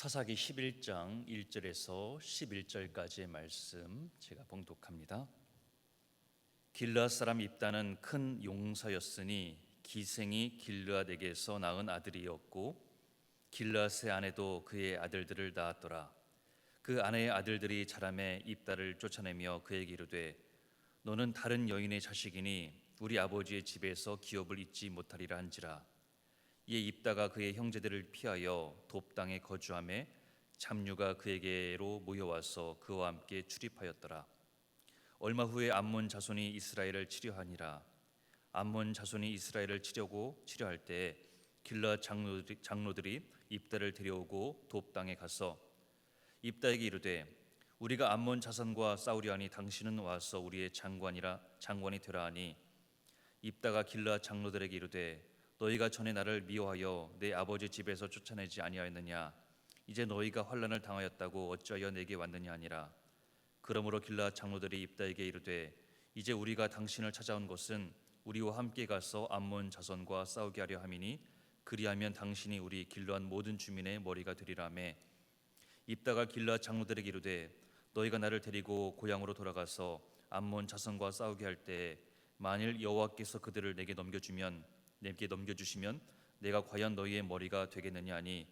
사사기 11장 1절에서 11절까지의 말씀 제가 봉독합니다. 길르앗 사람 입다는 큰 용사였으니 기생이 길르앗에게서 낳은 아들이었고 길르앗의 아내도 그의 아들들을 낳았더라. 그 아내의 아들들이 자라매 입다를 쫓아내며 그에게 이르되 너는 다른 여인의 자식이니 우리 아버지의 집에서 기업을 잊지 못하리라 한지라. 이에 입다가 그의 형제들을 피하여 돕 땅에 거주하매 잡류가 그에게로 모여와서 그와 함께 출입하였더라. 얼마 후에 암몬 자손이 이스라엘을 치려하니라. 암몬 자손이 이스라엘을 치려할 때에 길르앗 장로들이 입다를 데려오고 돕 땅에 가서 입다에게 이르되 우리가 암몬 자손과 싸우려 하니 당신은 와서 우리의 장관이 되라 하니 입다가 길르앗 장로들에게 이르되 너희가 전에 나를 미워하여 내 아버지 집에서 쫓아내지 아니하였느냐? 이제 너희가 환난을 당하였다고 어찌하여 내게 왔느냐 하니라. 그러므로 길르앗 장로들이 입다에게 이르되 이제 우리가 당신을 찾아온 것은 우리와 함께 가서 암몬 자손과 싸우게 하려 함이니 그리하면 당신이 우리 길르앗 모든 주민의 머리가 되리라매. 입다가 길르앗 장로들에게 이르되 너희가 나를 데리고 고향으로 돌아가서 암몬 자손과 싸우게 할 때 만일 여호와께서 그들을 내게 넘겨주시면 내가 과연 너희의 머리가 되겠느냐 하니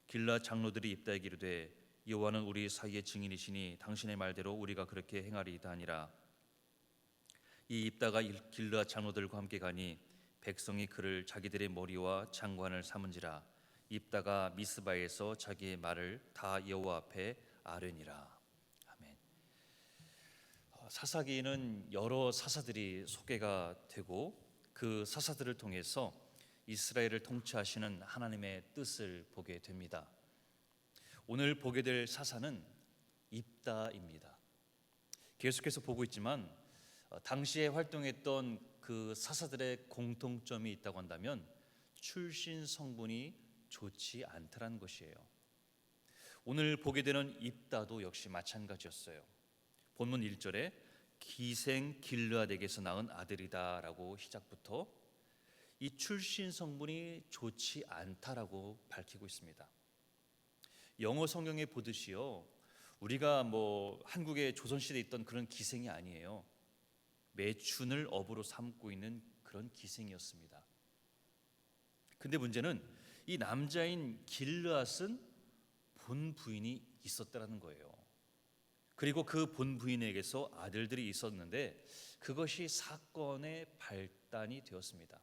길르앗 장로들이 입다에게 이르되 여호와는 우리 사이의 증인이시니 당신의 말대로 우리가 그렇게 행하리이다 하니라. 이 입다가 길르앗 장로들과 함께 가니 백성이 그를 자기들의 머리와 장관을 삼은지라. 입다가 미스바에서 자기의 말을 다 여호와 앞에 아뢰니라. 아멘. 사사기는 여러 사사들이 소개가 되고 그 사사들을 통해서 이스라엘을 통치하시는 하나님의 뜻을 보게 됩니다. 오늘 보게 될 사사는 입다입니다. 계속해서 보고 있지만 당시에 활동했던 그 사사들의 공통점이 있다고 한다면 출신 성분이 좋지 않더라는 것이에요. 오늘 보게 되는 입다도 역시 마찬가지였어요. 본문 1절에 기생 길르앗에게서 낳은 아들이다라고 시작부터 이 출신 성분이 좋지 않다라고 밝히고 있습니다. 영어 성경에 보듯이요, 우리가 한국의 조선시대에 있던 그런 기생이 아니에요. 매춘을 업으로 삼고 있는 그런 기생이었습니다. 근데 문제는 이 남자인 길르앗은 본 부인이 있었다라는 거예요. 그리고 그 본 부인에게서 아들들이 있었는데 그것이 사건의 발단이 되었습니다.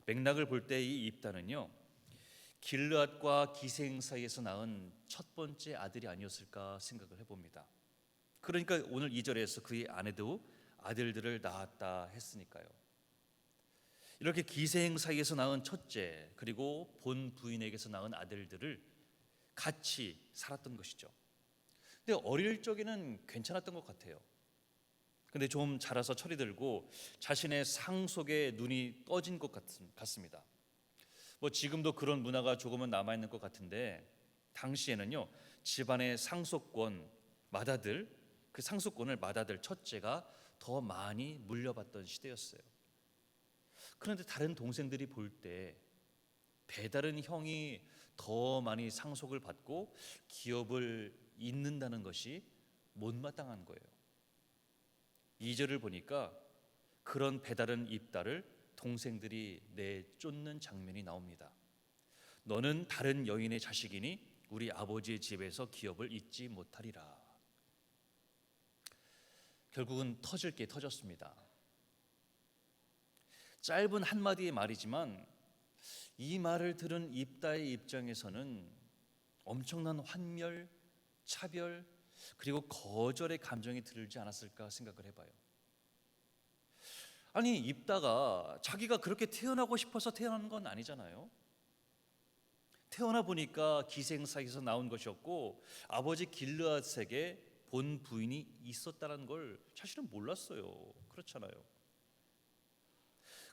맥락을 볼 때 이 입다는요, 길르앗과 기생 사이에서 낳은 첫 번째 아들이 아니었을까 생각을 해봅니다. 그러니까 오늘 2절에서 그의 아내도 아들들을 낳았다 했으니까요. 이렇게 기생 사이에서 낳은 첫째 그리고 본 부인에게서 낳은 아들들을 같이 살았던 것이죠. 근데 어릴 적에는 괜찮았던 것 같아요. 근데 좀 자라서 철이 들고 자신의 상속에 눈이 떠진 것 같습니다. 지금도 그런 문화가 조금은 남아있는 것 같은데 당시에는요, 집안의 그 상속권을 맏아들 첫째가 더 많이 물려받던 시대였어요. 그런데 다른 동생들이 볼 때 배다른 형이 더 많이 상속을 받고 기업을 잇는다는 것이 못마땅한 거예요. 2절을 보니까 그런 배다른 입다를 동생들이 내쫓는 장면이 나옵니다. 너는 다른 여인의 자식이니 우리 아버지의 집에서 기업을 잊지 못하리라. 결국은 터질 게 터졌습니다. 짧은 한마디의 말이지만 이 말을 들은 입다의 입장에서는 엄청난 환멸, 차별, 그리고 거절의 감정이 들지 않았을까 생각을 해봐요. 아니, 입다가 자기가 그렇게 태어나고 싶어서 태어난 건 아니잖아요. 태어나 보니까 기생 사이에서 나온 것이었고 아버지 길르앗에게 본 부인이 있었다는 걸 사실은 몰랐어요. 그렇잖아요.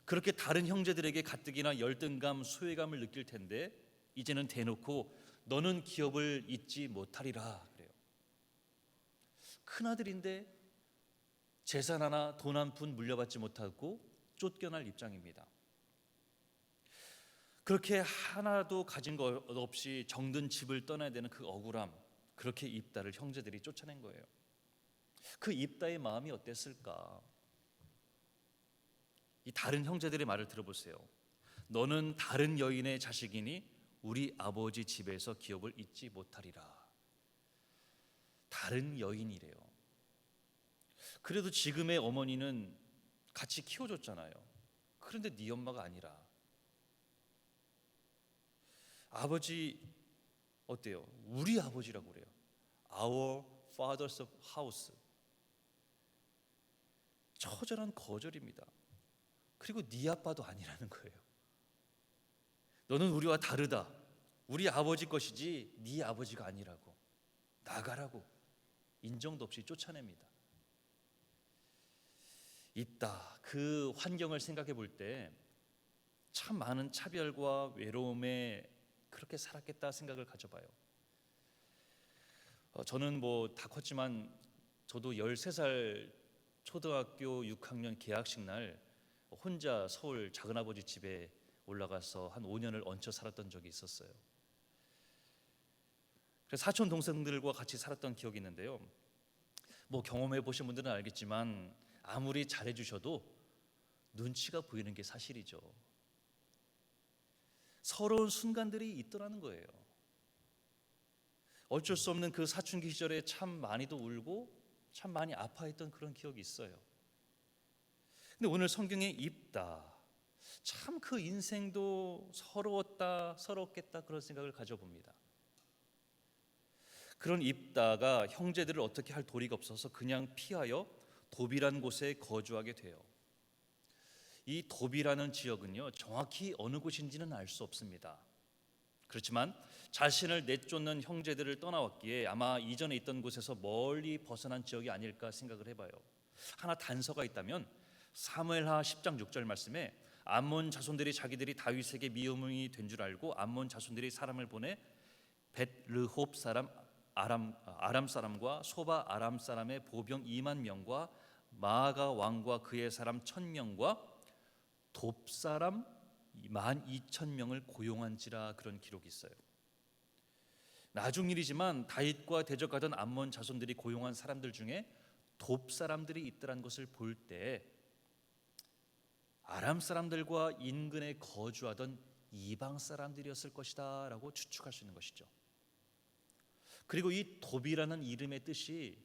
그렇게 다른 형제들에게 가뜩이나 열등감, 소외감을 느낄 텐데 이제는 대놓고 너는 기업을 잊지 못하리라 그래요. 큰아들인데 재산 하나, 돈 한 푼 물려받지 못하고 쫓겨날 입장입니다. 그렇게 하나도 가진 것 없이 정든 집을 떠나야 되는 그 억울함, 그렇게 입다를 형제들이 쫓아낸 거예요. 그 입다의 마음이 어땠을까? 이 다른 형제들의 말을 들어보세요. 너는 다른 여인의 자식이니 우리 아버지 집에서 기업을 잊지 못하리라. 다른 여인이래요. 그래도 지금의 어머니는 같이 키워줬잖아요. 그런데 네 엄마가 아니라. 아버지 어때요? 우리 아버지라고 그래요. Our fathers of house. 처절한 거절입니다. 그리고 네 아빠도 아니라는 거예요. 너는 우리와 다르다. 우리 아버지 것이지 네 아버지가 아니라고. 나가라고. 인정도 없이 쫓아냅니다. 있다. 그 환경을 생각해 볼 때 참 많은 차별과 외로움에 그렇게 살았겠다 생각을 가져봐요. 저는 뭐 다 컸지만 저도 13살 초등학교 6학년 개학식 날 혼자 서울 작은아버지 집에 올라가서 한 5년을 얹혀 살았던 적이 있었어요. 그래서 사촌 동생들과 같이 살았던 기억이 있는데요. 뭐 경험해 보신 분들은 알겠지만 아무리 잘해 주셔도 눈치가 보이는 게 사실이죠. 서러운 순간들이 있더라는 거예요. 어쩔 수 없는 그 사춘기 시절에 참 많이도 울고 참 많이 아파했던 그런 기억이 있어요. 근데 오늘 성경에 입다, 참 그 인생도 서러웠겠다 그런 생각을 가져봅니다. 그런 입다가 형제들을 어떻게 할 도리가 없어서 그냥 피하여 도비란 곳에 거주하게 돼요. 이 도비라는 지역은요, 정확히 어느 곳인지는 알 수 없습니다. 그렇지만 자신을 내쫓는 형제들을 떠나왔기에 아마 이전에 있던 곳에서 멀리 벗어난 지역이 아닐까 생각을 해봐요. 하나 단서가 있다면 사무엘하 10장 6절 말씀에 암몬 자손들이 자기들이 다윗에게 미움이 된 줄 알고 암몬 자손들이 사람을 보내 벳르홉 사람 아람 사람과 소바 아람 사람의 보병 2만 명과 마아가 왕과 그의 사람 1,000명과 돕 사람 12,000명을 고용한지라, 그런 기록이 있어요. 나중 일이지만 다윗과 대적하던 암몬 자손들이 고용한 사람들 중에 돕 사람들이 있더란 것을 볼 때 아람 사람들과 인근에 거주하던 이방 사람들이었을 것이다 라고 추측할 수 있는 것이죠. 그리고 이 돕이라는 이름의 뜻이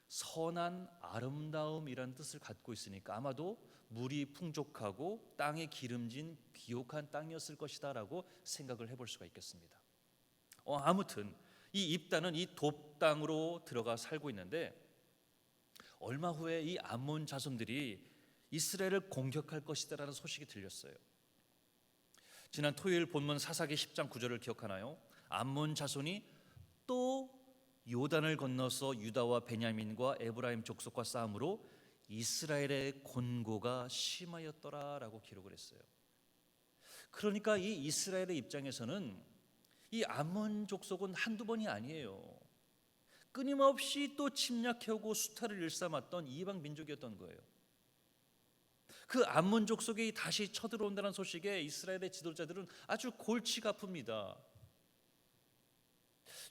선한 아름다움이라는 뜻을 갖고 있으니까 아마도 물이 풍족하고 땅에 기름진 비옥한 땅이었을 것이다 라고 생각을 해볼 수가 있겠습니다. 아무튼 이 입다는 이 돕 땅으로 들어가 살고 있는데 얼마 후에 이 암몬 자손들이 이스라엘을 공격할 것이다라는 소식이 들렸어요. 지난 토요일 본문 사사기 10장 9절을 기억하나요? 암몬 자손이 또 요단을 건너서 유다와 베냐민과 에브라임 족속과 싸움으로 이스라엘의 곤고가 심하였더라라고 기록을 했어요. 그러니까 이 이스라엘의 입장에서는 이 암몬 족속은 한두 번이 아니에요. 끊임없이 또 침략해오고 수탈을 일삼았던 이방 민족이었던 거예요. 그 암몬 족속이 다시 쳐들어온다는 소식에 이스라엘의 지도자들은 아주 골치가 아픕니다.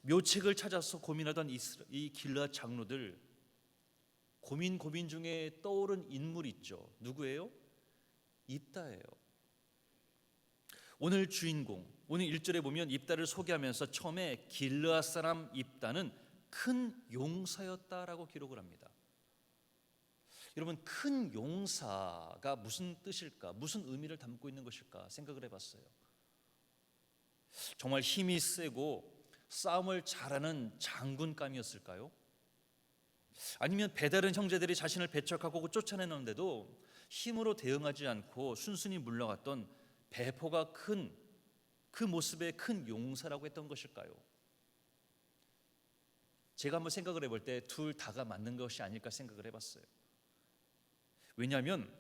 묘책을 찾아서 고민하던 이 길앗 장로들, 고민 중에 떠오른 인물이 있죠. 누구예요? 입다예요. 오늘 주인공, 오늘 1절에 보면 입다를 소개하면서 처음에 길앗 사람 입다는 큰 용사였다라고 기록을 합니다. 여러분, 큰 용사가 무슨 뜻일까? 무슨 의미를 담고 있는 것일까 생각을 해봤어요. 정말 힘이 세고 싸움을 잘하는 장군감이었을까요? 아니면 배다른 형제들이 자신을 배척하고 쫓아내는데도 힘으로 대응하지 않고 순순히 물러갔던 배포가 큰 그 모습의 큰 용사라고 했던 것일까요? 제가 한번 생각을 해볼 때 둘 다가 맞는 것이 아닐까 생각을 해봤어요. 왜냐하면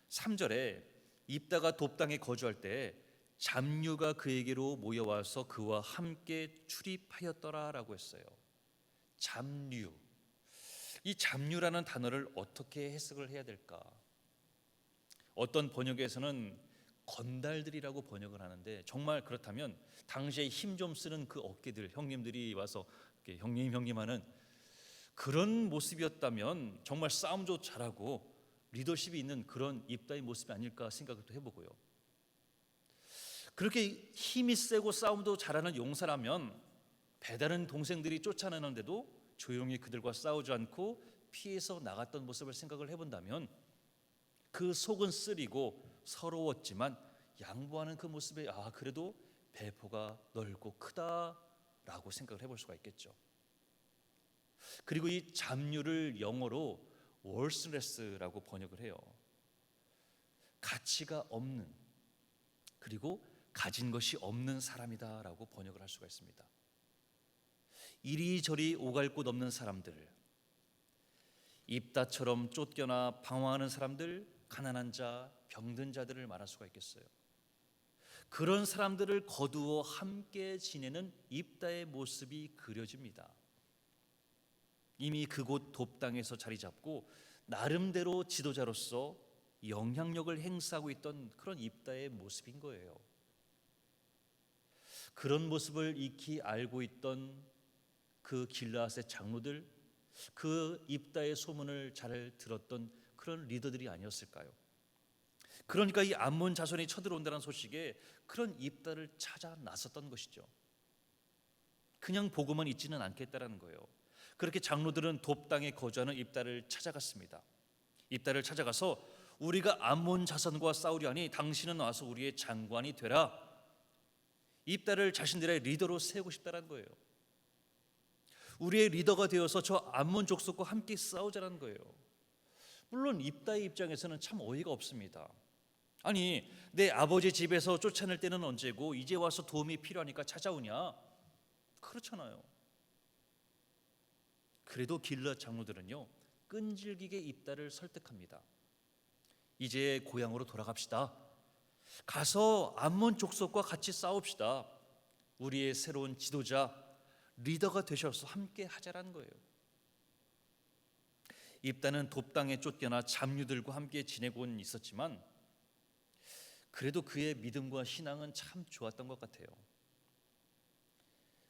3절에 입다가 돕 땅에 거주할 때 잡류가 그에게로 모여와서 그와 함께 출입하였더라라고 했어요. 잡류. 이 잡류라는 단어를 어떻게 해석을 해야 될까? 어떤 번역에서는 건달들이라고 번역을 하는데, 정말 그렇다면 당시에 힘 좀 쓰는 그 어깨들, 형님들이 와서 이렇게 형님 하는 그런 모습이었다면 정말 싸움도 잘하고 리더십이 있는 그런 입다의 모습이 아닐까 생각을 또 해보고요. 그렇게 힘이 세고 싸움도 잘하는 용사라면 배다른 동생들이 쫓아내는데도 조용히 그들과 싸우지 않고 피해서 나갔던 모습을 생각을 해본다면 그 속은 쓰리고 서러웠지만 양보하는 그 모습에 그래도 배포가 넓고 크다라고 생각을 해볼 수가 있겠죠. 그리고 이 잡류를 영어로 worthless라고 번역을 해요. 가치가 없는, 그리고 가진 것이 없는 사람이다라고 번역을 할 수가 있습니다. 이리저리 오갈 곳 없는 사람들, 입다처럼 쫓겨나 방황하는 사람들, 가난한 자, 병든 자들을 말할 수가 있겠어요. 그런 사람들을 거두어 함께 지내는 입다의 모습이 그려집니다. 이미 그곳 돕당에서 자리 잡고 나름대로 지도자로서 영향력을 행사하고 있던 그런 입다의 모습인 거예요. 그런 모습을 익히 알고 있던 그 길르앗의 장로들, 그 입다의 소문을 잘 들었던 그런 리더들이 아니었을까요? 그러니까 이 암몬 자손이 쳐들어온다는 소식에 그런 입다를 찾아 나섰던 것이죠. 그냥 보고만 있지는 않겠다라는 거예요. 그렇게 장로들은 돕당에 거주하는 입다를 찾아갔습니다. 입다를 찾아가서 우리가 암몬 자손과 싸우려 하니 당신은 와서 우리의 장관이 되라. 입다를 자신들의 리더로 세우고 싶다는 거예요. 우리의 리더가 되어서 저 암몬 족속과 함께 싸우자는 거예요. 물론 입다의 입장에서는 참 어이가 없습니다. 아니, 내 아버지 집에서 쫓아낼 때는 언제고 이제 와서 도움이 필요하니까 찾아오냐? 그렇잖아요. 그래도 길르앗 장로들은요, 끈질기게 입다를 설득합니다. 이제 고향으로 돌아갑시다. 가서 암몬 족속과 같이 싸웁시다. 우리의 새로운 지도자, 리더가 되셔서 함께 하자라는 거예요. 입다는 돕당에 쫓겨나 잡류들과 함께 지내고는 있었지만 그래도 그의 믿음과 신앙은 참 좋았던 것 같아요.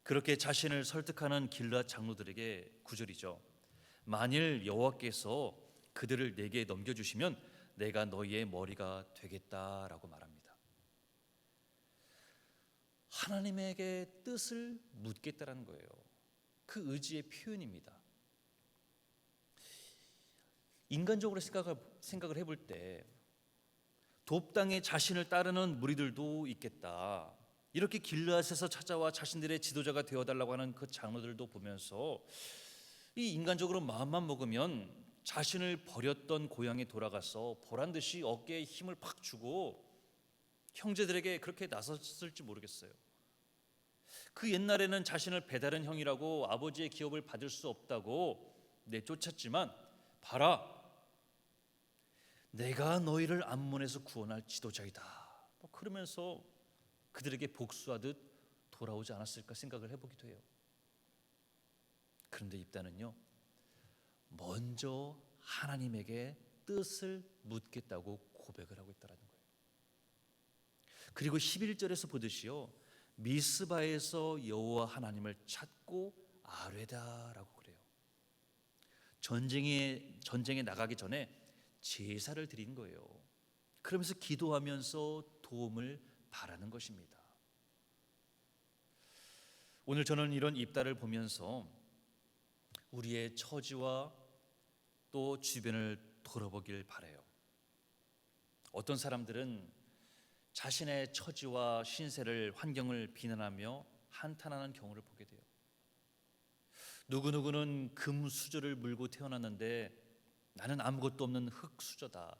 그렇게 자신을 설득하는 길르앗 장로들에게 9절이죠. 만일 여호와께서 그들을 내게 넘겨주시면 내가 너희의 머리가 되겠다라고 말합니다. 하나님에게 뜻을 묻겠다라는 거예요. 그 의지의 표현입니다. 인간적으로 생각을 해볼 때 돕당에 자신을 따르는 무리들도 있겠다. 이렇게 길르앗에서 찾아와 자신들의 지도자가 되어달라고 하는 그 장로들도 보면서 이 인간적으로 마음만 먹으면 자신을 버렸던 고향에 돌아가서 보란듯이 어깨에 힘을 팍 주고 형제들에게 그렇게 나섰을지 모르겠어요. 그 옛날에는 자신을 배다른 형이라고 아버지의 기업을 받을 수 없다고 내쫓았지만 봐라, 내가 너희를 암몬에서 구원할 지도자이다. 그러면서 그들에게 복수하듯 돌아오지 않았을까 생각을 해보기도 해요. 그런데 입다는요, 먼저 하나님에게 뜻을 묻겠다고 고백을 하고 있다는 거예요. 그리고 11절에서 보듯이요, 미스바에서 여호와 하나님을 찾고 아뢰다라고 그래요. 전쟁에 나가기 전에 제사를 드린 거예요. 그러면서 기도하면서 도움을 바라는 것입니다. 오늘 저는 이런 입다를 보면서 우리의 처지와 또 주변을 돌아보길 바라요. 어떤 사람들은 자신의 처지와 신세를, 환경을 비난하며 한탄하는 경우를 보게 돼요. 누구누구는 금수저를 물고 태어났는데 나는 아무것도 없는 흙수저다.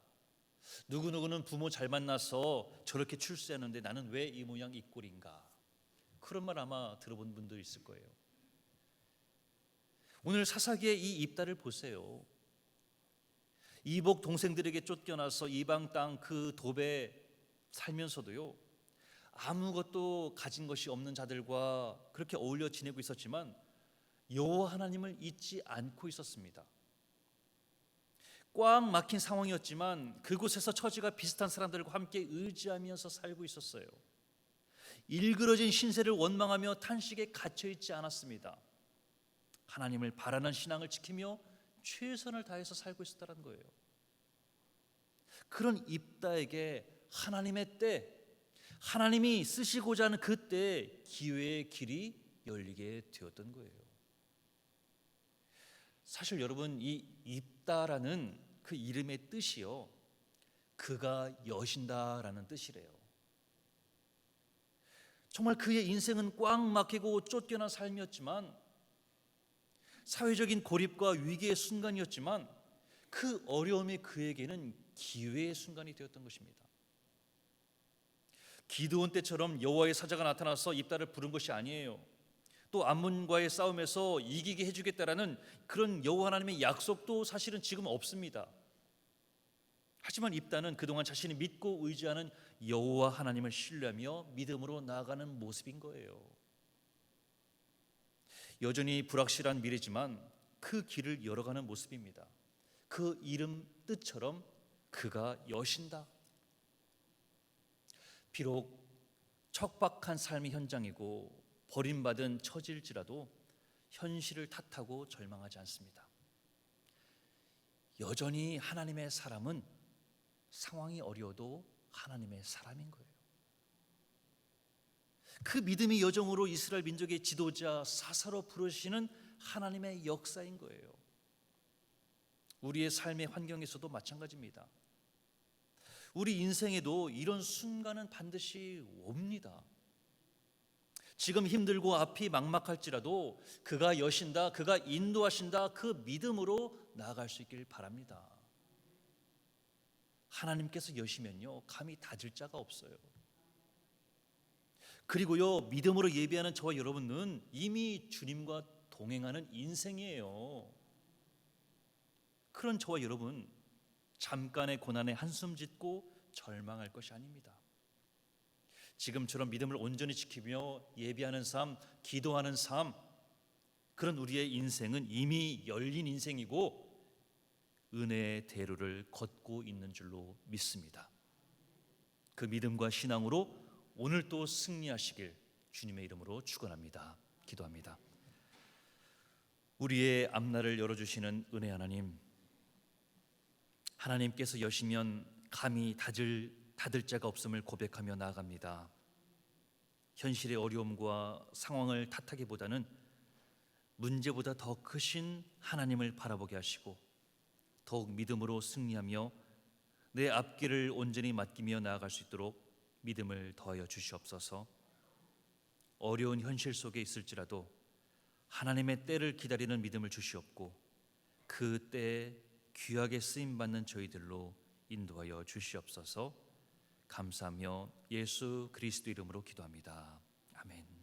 누구누구는 부모 잘 만나서 저렇게 출세했는데 나는 왜 이 모양 이 꼴인가. 그런 말 아마 들어본 분도 있을 거예요. 오늘 사사기의 이 입다를 보세요. 이복 동생들에게 쫓겨나서 이방 땅 그 돕에 살면서도요, 아무것도 가진 것이 없는 자들과 그렇게 어울려 지내고 있었지만 여호와 하나님을 잊지 않고 있었습니다. 꽉 막힌 상황이었지만 그곳에서 처지가 비슷한 사람들과 함께 의지하면서 살고 있었어요. 일그러진 신세를 원망하며 탄식에 갇혀 있지 않았습니다. 하나님을 바라는 신앙을 지키며 최선을 다해서 살고 있었다는 거예요. 그런 입다에게 하나님의 때, 하나님이 쓰시고자 하는 그때 기회의 길이 열리게 되었던 거예요. 사실 여러분, 이 입다라는 그 이름의 뜻이요, 그가 여신다라는 뜻이래요. 정말 그의 인생은 꽉 막히고 쫓겨난 삶이었지만, 사회적인 고립과 위기의 순간이었지만, 그 어려움이 그에게는 기회의 순간이 되었던 것입니다. 기드온 때처럼 여호와의 사자가 나타나서 입다를 부른 것이 아니에요. 또 암몬과의 싸움에서 이기게 해주겠다라는 그런 여호와 하나님의 약속도 사실은 지금 없습니다. 하지만 입다는 그동안 자신이 믿고 의지하는 여호와 하나님을 신뢰하며 믿음으로 나아가는 모습인 거예요. 여전히 불확실한 미래지만 그 길을 열어가는 모습입니다. 그 이름 뜻처럼 그가 여신다. 비록 척박한 삶의 현장이고 버림받은 처지일지라도 현실을 탓하고 절망하지 않습니다. 여전히 하나님의 사람은 상황이 어려워도 하나님의 사람인 거예요. 그 믿음의 여정으로 이스라엘 민족의 지도자 사사로 부르시는 하나님의 역사인 거예요. 우리의 삶의 환경에서도 마찬가지입니다. 우리 인생에도 이런 순간은 반드시 옵니다. 지금 힘들고 앞이 막막할지라도 그가 여신다, 그가 인도하신다, 그 믿음으로 나아갈 수 있길 바랍니다. 하나님께서 여시면요, 감히 다질 자가 없어요. 그리고요, 믿음으로 예비하는 저와 여러분은 이미 주님과 동행하는 인생이에요. 그런 저와 여러분, 잠깐의 고난에 한숨 짓고 절망할 것이 아닙니다. 지금처럼 믿음을 온전히 지키며 예비하는 삶, 기도하는 삶, 그런 우리의 인생은 이미 열린 인생이고 은혜의 대로를 걷고 있는 줄로 믿습니다. 그 믿음과 신앙으로 오늘 또 승리하시길 주님의 이름으로 축원합니다. 기도합니다. 우리의 앞날을 열어주시는 은혜 하나님, 하나님께서 여시면 감히 닫을 자가 없음을 고백하며 나아갑니다. 현실의 어려움과 상황을 탓하기보다는 문제보다 더 크신 하나님을 바라보게 하시고 더욱 믿음으로 승리하며 내 앞길을 온전히 맡기며 나아갈 수 있도록 믿음을 더하여 주시옵소서. 어려운 현실 속에 있을지라도 하나님의 때를 기다리는 믿음을 주시옵고 그 때에 귀하게 쓰임받는 저희들로 인도하여 주시옵소서. 감사하며 예수 그리스도 이름으로 기도합니다. 아멘.